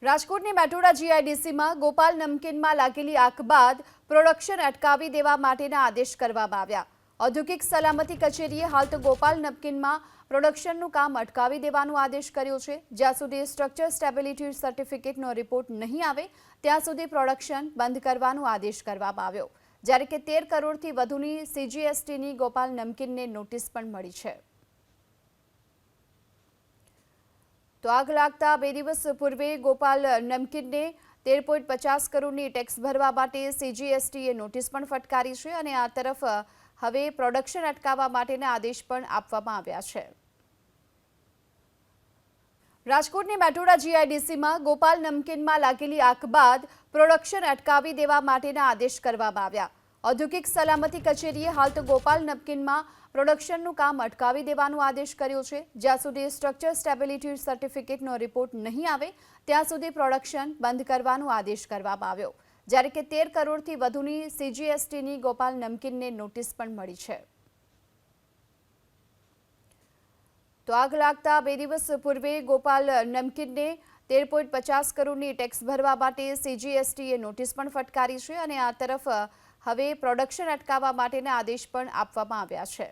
રાજકોટની મેટોડા જીઆઈડીસીમાં ગોપાલ નમકીનમાં લાગેલી આગ બાદ પ્રોડક્શન અટકાવી દેવા માટેના આદેશ કરવામાં આવ્યા। ઔદ્યોગિક સલામતી કચેરીએ હાલ તો ગોપાલ નમકીનમાં પ્રોડક્શનનું કામ અટકાવી દેવાનો આદેશ કર્યો છે। જ્યાં સુધી સ્ટ્રક્ચર સ્ટેબિલિટી સર્ટિફિકેટનો રિપોર્ટ નહીં આવે ત્યાં સુધી પ્રોડક્શન બંધ કરવાનો આદેશ કરવામાં આવ્યો। જ્યારે કે 13 કરોડથી વધુની સીજીએસટીની ગોપાલ નમકીનને નોટિસ પણ મળી છે। તો આગ લાગતા 2 દિવસ પૂર્વે ગોપાલ નમકીનને 13.50 કરોડની ટેક્સ ભરવા માટે સીજીએસટીએ નોટિસ પણ ફટકારી છે અને આ તરફ હવે પ્રોડક્શન અટકાવવા માટેના આદેશ પણ આપવામાં આવ્યા છે। રાજકોટની મેટોડા જીઆઈડીસીમાં ગોપાલ નમકીનમાં લાગેલી આગ બાદ પ્રોડક્શન અટકાવી દેવા માટેના આદેશ કરવામાં આવ્યા। ઔદ્યોગિક સલામતી કચેરીએ હાલ તો ગોપાલ નમકીનમાં પ્રોડક્શનનું કામ અટકાવી દેવાનો આદેશ કર્યો છે। જ્યાં સુધી સ્ટ્રક્ચર સ્ટેબિલિટી સર્ટિફિકેટનો રિપોર્ટ નહીં આવે ત્યાં સુધી પ્રોડક્શન બંધ કરવાનો આદેશ કરવામાં આવ્યો। જ્યારે કે 13 કરોડથી વધુની સીજીએસટીની ગોપાલ નમકીનને નોટિસ પણ મળી છે। તો આગ લાગતા 2 દિવસ પૂર્વે ગોપાલ નમકીનને 13.50 કરોડની ટેક્સ ભરવા માટે સીજીએસટીએ નોટિસ પણ ફટકારી છે અને આ તરફ હવે પ્રોડક્શન અટકાવવા માટેના આદેશ પણ આપવામાં આવ્યા છે।